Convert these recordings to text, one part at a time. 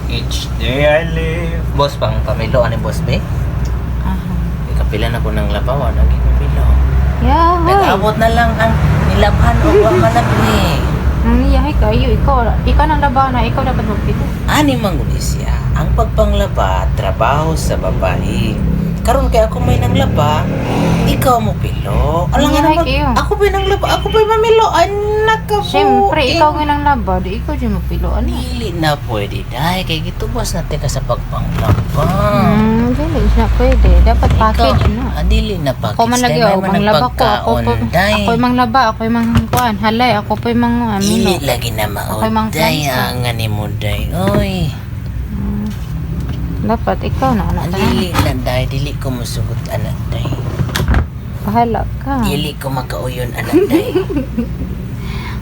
Each day I live. Boss, pang pamilo, ano boss, be? Kapila na ko ng labaw, naging pamilo. Yeah, hoy. Nag-abot na lang ang nilabhan o ang malabni. Yahay kayo, ikaw nang labaw na, ikaw dapat magpito. Ani mangunisya, ang pagpanglaba, trabaho sa babae. Karon kay ako may nang laba, ikaw mo pilo. Alang nga Yahay naman, kayo. ako pa nang laba, ako pa mamilo. Anak ka po. Siyempre, ikaw nga nang labaw, di ikaw dyan magpilo. Ano? Dili na pwede, dahil kay gitubos natin ka sa pagpanglaba. Dili siya pwede. Dapat package na. Dili na package. Ako man lagi, Dahil ako man mang laba ko. Ako mang laba, ako mang kuan. Halay, ako pa mang Dili lagi na Ako'y mang mauday plansa. ang nga ni mo day. Oy, Dapat ikaw na anak. dili na day, dili ko musugot anak day. Bahala ka. Dili ko makauyon anak day.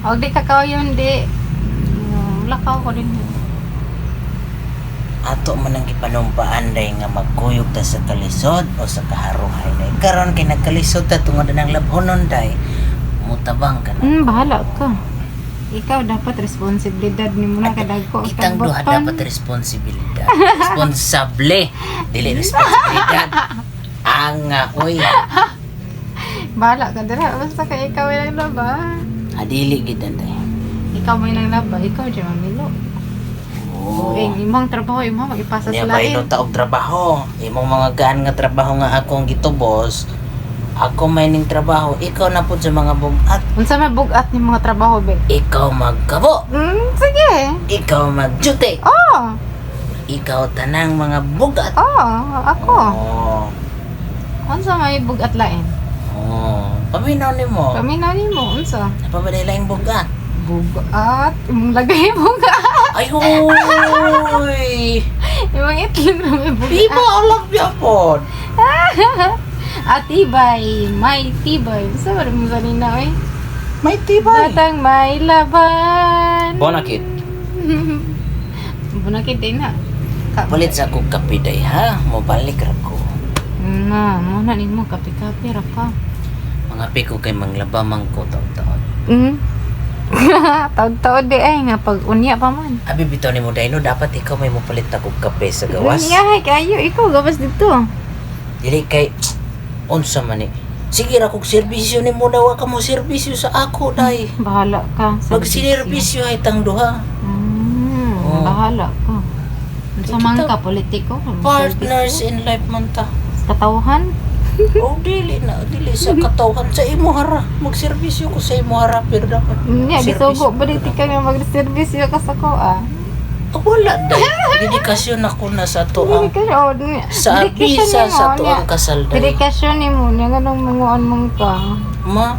O di kakao yun, di. Lakaw ko din. Ato man ang ipanumpaan day nga magkuyog ta sa kalisod o sa kaharuhay day. Karon kay nagkalisod ta tungod ng labhonon day. Mutabang ka na. Bahala ka. Ikaw dapat responsibilidad ni mo na kadagko. Kitang duha dapat responsibilidad. Responsable. Dili responsibilidad. Anga, oy. Bahala ka dira. Basta ka ikaw ay nang laba. Adili gid day. Ikaw may nang laba. Ikaw dyan mamilo. Oo. Imong trabaho, imong ipasa Niya sa ba lain. ino taog trabaho? Imong mga gaan nga trabaho nga akong gitubos. Ako may ning trabaho, ikaw na pud sa mga bugat. Unsa may bugat ni mga trabaho, be? Ikaw magkabo. Sige. Ikaw magduty. Oh. Ikaw tanang mga bugat. Ako. Oh. Unsa may bugat lain? Oh. Paminaw nimo. Kami na nimo unsa? Napabaday laing bugat. Bugat. Imong lagay bugat. Ay hoy. Imong itlog na may bugat. Iba alam niya pod. Atibay, may tibay. Sa wala mo kanina, eh. May tibay. Batang may laban. Bonakit. Bunakit din na. Palit sa kong kape day ha. Mobalik ra ko. Muna ni mo, kapi-kapi, raka. Mga piko kay manglaba man ko taon-taon. Taod-taod di ay nga pag unya pa man. Abi bitaw ni mo dayno dapat ikaw may mopalit na kog kape sa gawas. Yahay kayo, ikaw gawas dito. Dili kay unsa man ni. Sige ra kog serbisyo ni mo daw ka mo serbisyo sa ako day. Bahala ka. Pag sinerbisyo ay tang duha. Oh. Bahala ka. Sa man ka politiko. Partners in life man ta. Katawhan. O dili sa katawhan sa imo hara. Magserbisyo ko sa imo hara pero dapat. Gisugo ba dito ka nga mag-servisyo ka sa ko Wala day. Dedikasyon ako na sa to ang sa Dedikasyon bisa ni sa mo, to niya. ang kasal day. Dedikasyon ni mo, niya ganong manguan mong ka. Ma,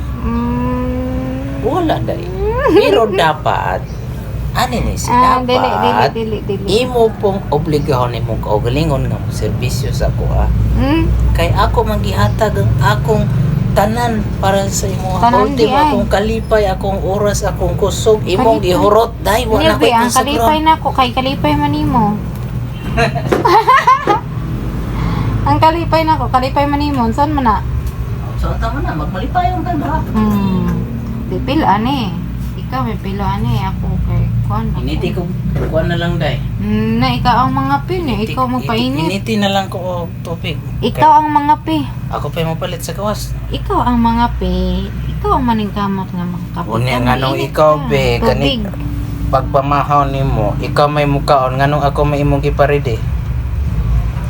wala day. Pero dapat ani ni si dapat Dili. imo pong obligahon nimo kaugalingon nga mo serbisyo sa ako kay ako maggihatag ang akong tanan para sa imo Tanan ultimo di ay. akong kalipay akong oras akong kusog imong Kalipay. gihurot dai wala Nibi, koy ang kalipay na ko, kay kalipay man nimo. Ang kalipay na ko, kalipay man nimo, saan man na? so tama na magmalipayon ka na Pipil ani. Ikaw may pilo ani, ako kay kuan. initi ko kuan na lang dai Na ikaw ang mga pin eh. Ikaw mo painit. initi na lang ko og tubig Ikaw ang mga pi. ako pa mo palit sa gawas Ikaw ang mga pi. Ikaw ang maningkamot nga mga kapitan. Unya nga nung ikaw be Tubig. kanit pagpamahaw nimo ikaw may mukaon nganong ako may imong giparede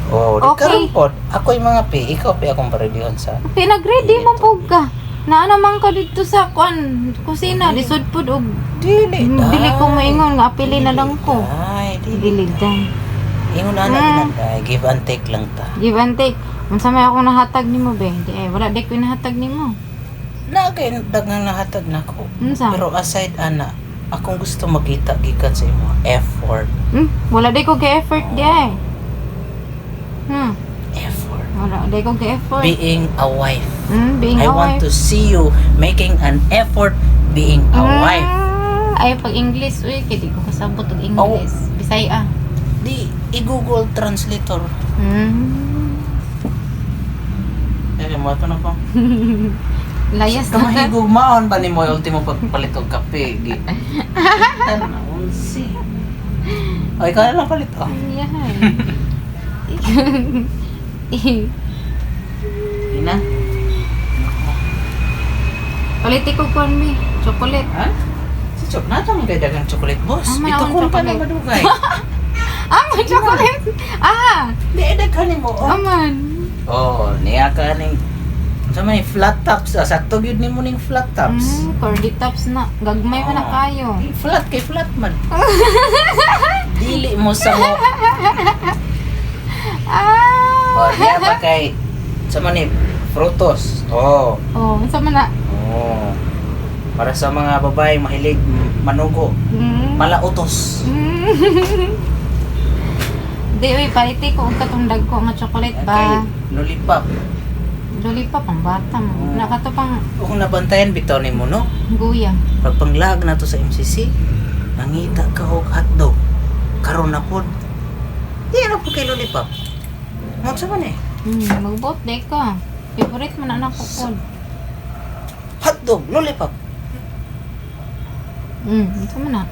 oh di Okay. karon pod ako yung mga pi ikaw pi akong paredihon sa Pinag-ready mo po ka. Na naman ka dito sa kuan kusina. Lisod po og dili dili ko maingon nga apili na lang ko. ay dili Dili dan. ingon na dai give and take lang ta Give and take. Unsa may ako nahatag nimo be? Di ay wala di ko nahatag nimo. na kay daghang nahatag nako Unsa? pero aside ana akong gusto makita gikan sa imo effort Wala di ko ga-effort di ay. effort Wala di ko ga-effort. being a wife Being I a want wife. to see you making an effort being a wife. Ay pag English uy kay di ko kasabot og English. Bisaya. Di i-Google Translator. Kaya mo ito na ko. Layas na ka. Kamahigugmaon ba ni mo yung ultimo pagpalit og kape? Tan na unsi. Ay, kaya lang palit. Oh. Yahay. Ina? Paliti ko kon mi. Chocolate. Ha? Si Chok na ito mga dagang chocolate boss. Ah, may Ito akong kung ka na chocolate. madugay. May chocolate. Di edaghan ni mo. Oh, Aman. Niya ka ning sa may flat tops. Sakto gyud nimo ning flat tops. Cordy tops na. Gagmay man na kayo. Flat kay flat man. Dili mo sa mo. Niya ba kay sa man frutos. Oh, sama na. Para sa mga babae mahilig manugo. Malautos. Di, uy, paliti ko ang katundag ko nga chocolate ba? Kay lollipop. Lollipop ang bata mo. Nakato pang Kung nabantayan bitaw nimo no. guya. Pag panglag na to sa MCC, nangita ka og hotdog. Karon na pod. Di na po kay lollipop. Mo sa man Magbot day ka. Favorite mo na ako pod. Hotdog, lollipop. Sama na.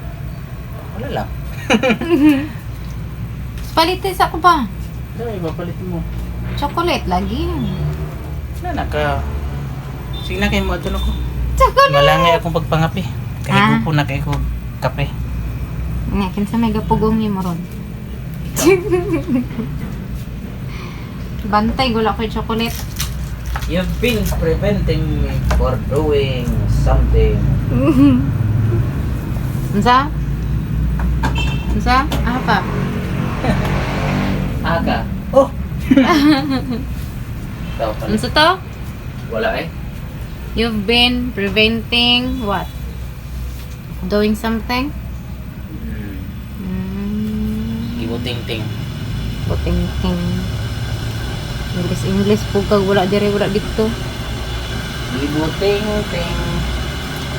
Wala lang. Paliti sa ko ba? Dai papalit mo. Chocolate lagi. Na naka sige na kay mo ato ko. Chocolate. Malangay akong pagpangapi. Kaya ko na kay ko kape. Nga, kinsa may gapugong ni mo ron. Bantay, gula ko yung chocolate. You've been preventing me for doing something. Unsa? Unsa? Apa? Aga. Oh. Taw pala. Unsa to? Wala eh. You've been preventing what? Doing something? Ibuting-ting. Puting-ting. English po kag wala dire wala dito. Ibuting-ting.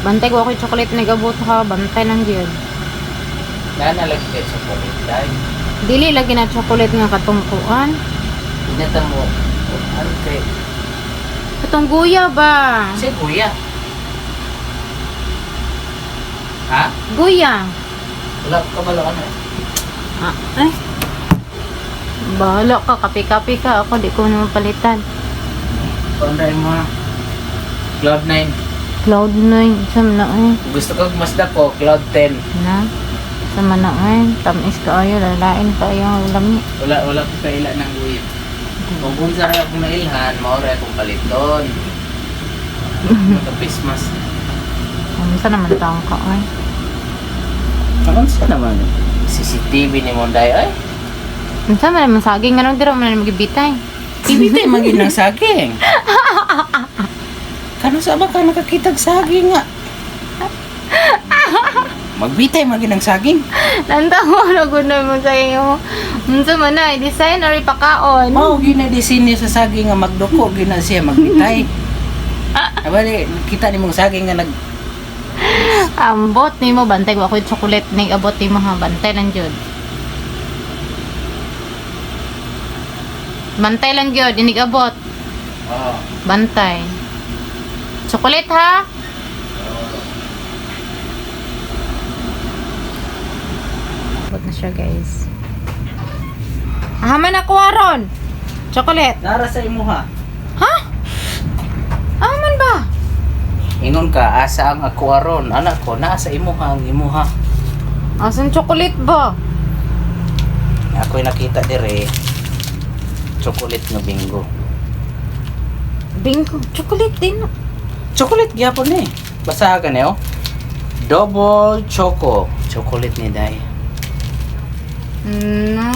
Bantay ko ako yung chocolate na gabot ha. Bantay lang yun. Nanalagay kay chocolate dahil. Dili lagi na chocolate nga katungkuan. Pinata mo. Ano kay? Katong guya ba? Si kuya. Ha? Guya. Wala ka ba lang ano? Ay. Bahala ka. Kapi-kapi ka. Ako di ko naman palitan. Panday mo. Cloud9. Cloud9. Sama na eh. Gusto ko masda ko. Cloud10. Na? Sama na eh. Tamis ka ayo. Lalain pa yung ulam niya. Wala ko kaila ng guya. Kung unsa rin akong nailhan, maura akong paliton. Magka-Christmas. Ano naman taong ka eh. Ano sa naman? CCTV ni Monday ay. Ano sa naman saging? Anong dira mo na magibitay? Ibitay magin ng saging. Kano sa ba ka nakakitag saging nga? Magbitay magin ng saging. Nantawa na gud na mo sa iyo. Unsa man na design or ipakaon? Mao gina-design niya sa saging nga magduko gina siya magbitay. Abali kita ni mong saging nga nag Ambot ni mo bantay ko ako yung chocolate ning abot ni mo ha bantay lang jud. Bantay lang jud inig abot. Oh. Bantay. Chocolate ha? Abot na siya guys. Ahaman ako aron. Chocolate. Nara sa imuha. Ha? Aman ba? Ingon ka asa ang ako aron anak ko naa sa imuha ang imuha. Asan chocolate ba? Ako'y nakita dire chocolate nga bingo. Bingo. Chocolate din. Chocolate gyapon ni. Basaha ka niyo. Double choco. Chocolate ni Day. No.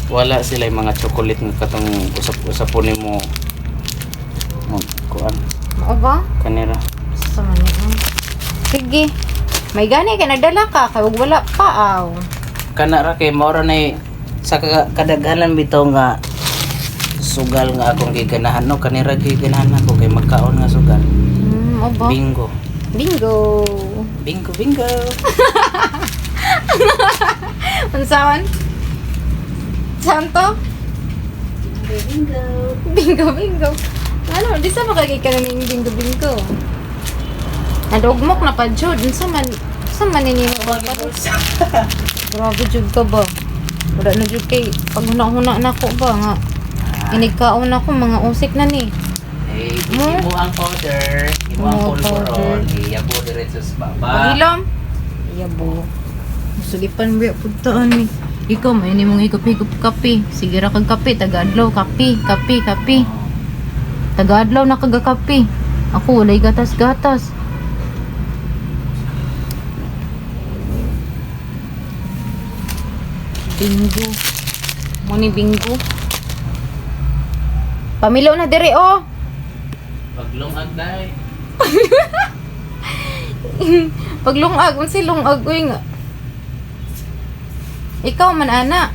Wala sila yung mga chocolate nga katong usap-usapon nimo. Kuan Mao ba? kanira. Sa man yun. Sige. May gani ka nagdala ka. Kaya wag wala pa aw. Kana ra kay mao ra nay sa kadaghanan bitaw nga sugal nga akong giganahan no kanira giganahan ako kay magkaon nga sugal. Mao ba? Bingo. Bingo. Bingo bingo. Unsaon? Santo? Bingo. Bingo, bingo. Ano, di sa makagay ka na ng binggo-binggo. Nadugmok na pa, Jud. Sa man ninino ba pa? Grabe, Jud ka ba? Wala na, Jud kay pag huna-huna na ko ba nga. Inigkaon ako, mga usik na ni. Eh, mo ang powder, imo ang pulburon, iyabo diretso sa baba. Pahilam? Iyabo. Sulipan ba yung puntaan ni? Ikaw, may ni mong higop-higop kape. Sige ra kag kape, taga-adlaw, kape. Taga-adlaw na kaga-kape. Ako, walay gatas-gatas. Bingo. Muni bingo. Pamilaw na dire, oh. Paglungag dai. Paglungag, unsi lungag, uy nga. Ikaw man, ana.